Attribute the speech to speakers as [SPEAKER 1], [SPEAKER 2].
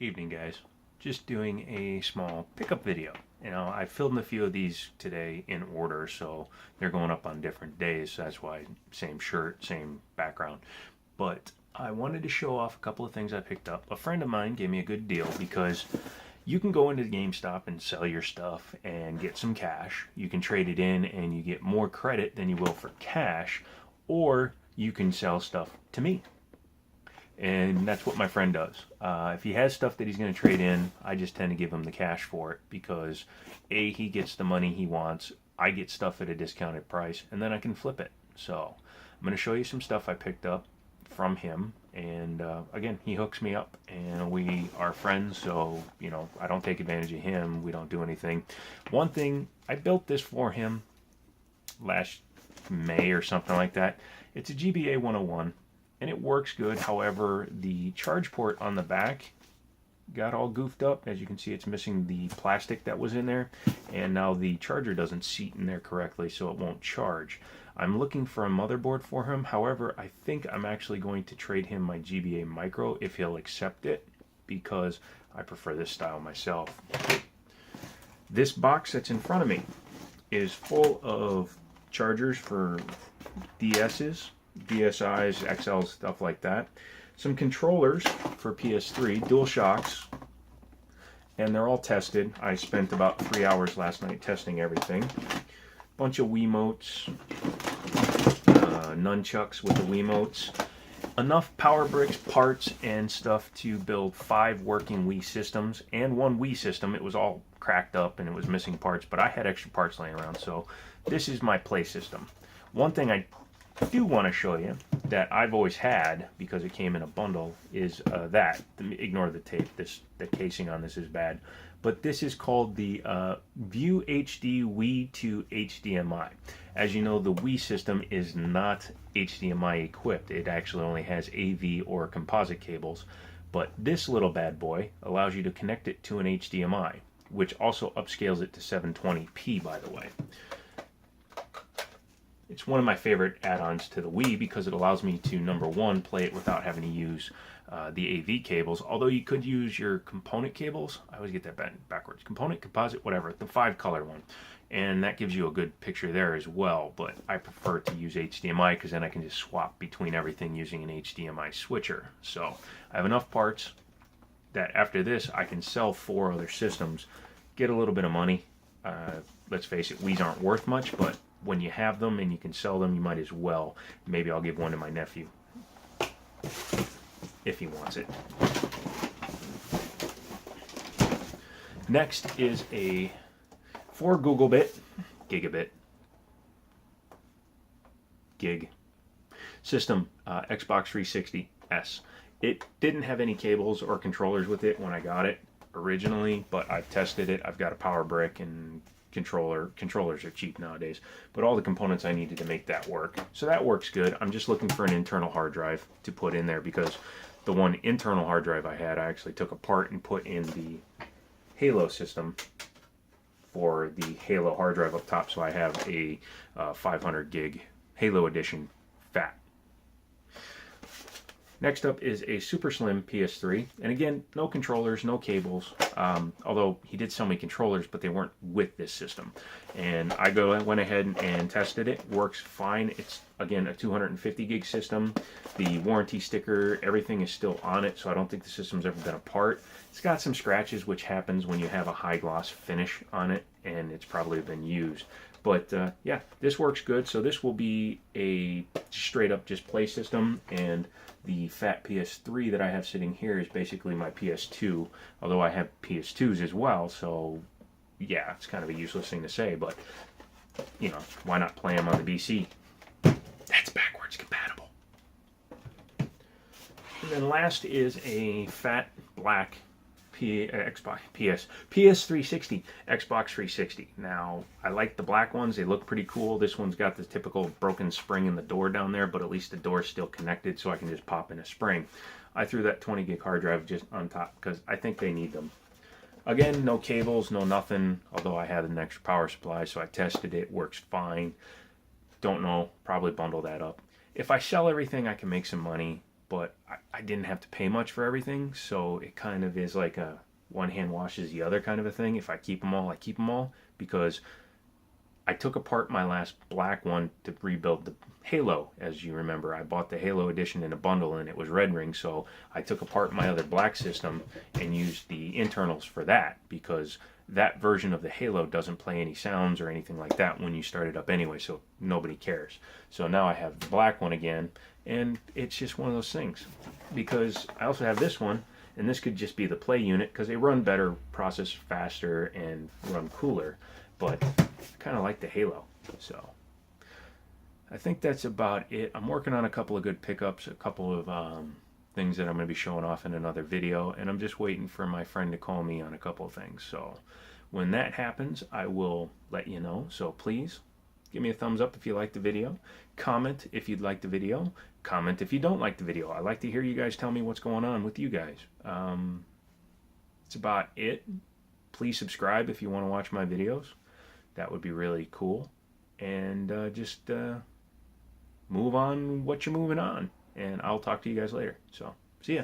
[SPEAKER 1] Evening, guys. Just doing a small pickup video. I filmed a few of these today in order, so they're going up on different days. So that's why same shirt, same background. But I wanted to show off a couple of things I picked up. A friend of mine gave me a good deal because you can go into the GameStop and sell your stuff and get some cash. You can trade it in and you get more credit than you will for cash, or you can sell stuff to me, and that's what my friend does. If he has stuff that he's going to trade in, I just tend to give him the cash for it because A, he gets the money he wants, I get stuff at a discounted price, and then I can flip it. So I'm going to show you some stuff I picked up from him. And again, he hooks me up, and we are friends, so I don't take advantage of him. We don't do anything. One thing, I built this for him last May or something like that. It's a GBA 101 and it works good. However, the charge port on the back got all goofed up. As you can see, it's missing the plastic that was in there, and now the charger doesn't seat in there correctly, so it won't charge. I'm looking for a motherboard for him. However, I think I'm actually going to trade him my GBA Micro if he'll accept it, because I prefer this style myself. This box that's in front of me is full of chargers for DS's, DSIs, XLs, stuff like that. Some controllers for PS3, Dual Shocks, and they're all tested. I spent about 3 hours last night testing everything. Bunch of Wiimotes, nunchucks with the Wiimotes. Enough power bricks, parts, and stuff to build 5 working Wii systems and 1 Wii system. It was all cracked up and it was missing parts, but I had extra parts laying around, so this is my play system. One thing I do want to show you that I've always had, because it came in a bundle, is that. Ignore the tape. The casing on this is bad. But this is called the View HD Wii to HDMI. As you know, the Wii system is not HDMI equipped. It actually only has AV or composite cables. But this little bad boy allows you to connect it to an HDMI, which also upscales it to 720p, by the way. It's one of my favorite add-ons to the Wii because it allows me to, number one, play it without having to use the AV cables. Although you could use your component cables. I always get that backwards. Component, composite, whatever. The 5-color one. And that gives you a good picture there as well. But I prefer to use HDMI because then I can just swap between everything using an HDMI switcher. So I have enough parts that after this I can sell 4 other systems, get a little bit of money. Let's face it, Wii's aren't worth much, but when you have them and you can sell them, you might as well. Maybe I'll give one to my nephew if he wants it. Next is a 4 gigabit gig system, Xbox 360S. It didn't have any cables or controllers with it when I got it originally, but I've tested it. I've got a power brick and controllers are cheap nowadays, but all the components I needed to make that work. So that works good. I'm just looking for an internal hard drive to put in there, because the one internal hard drive I had, I actually took apart and put in the Halo system for the Halo hard drive up top. So I have a 500 gig Halo edition fat. Next up is a super slim PS3, and again, no controllers, no cables, although he did sell me controllers, but they weren't with this system. And I went ahead and tested it. Works fine. It's, again, a 250 gig system. The warranty sticker, everything is still on it, so I don't think the system's ever been apart. It's got some scratches, which happens when you have a high gloss finish on it, and it's probably been used. But yeah, this works good. So this will be a straight up just play system, and the fat PS3 that I have sitting here is basically my PS2, although I have PS2s as well, so yeah, it's kind of a useless thing to say, but why not play them on the BC? That's backwards compatible. And then last is a fat black PS360, Xbox 360. Now, I like the black ones. They look pretty cool. This one's got the typical broken spring in the door down there, but at least the door's still connected, so I can just pop in a spring. I threw that 20 gig hard drive just on top because I think they need them. Again, no cables, no nothing, although I had an extra power supply, so I tested it. Works fine. Don't know. Probably bundle that up. If I sell everything, I can make some money, but I didn't have to pay much for everything, so it kind of is like a one hand washes the other kind of a thing. If I keep them all, I keep them all, because I took apart my last black one to rebuild the Halo. As you remember, I bought the Halo edition in a bundle and it was red ring, so I took apart my other black system and used the internals for that, because that version of the Halo doesn't play any sounds or anything like that when you start it up anyway, so nobody cares. So now I have the black one again, and it's just one of those things. Because I also have this one, and this could just be the play unit because they run better, process faster, and run cooler. But I kind of like the Halo. So I think that's about it. I'm working on a couple of good pickups, a couple of things that I'm going to be showing off in another video, and I'm just waiting for my friend to call me on a couple of things. So when that happens, I will let you know. So please give me a thumbs up if you like the video. Comment if you'd like the video. Comment if you don't like the video. I like to hear you guys tell me what's going on with you guys. That's about it. Please subscribe if you want to watch my videos. That would be really cool. And just move on what you're moving on. And I'll talk to you guys later. So, see ya.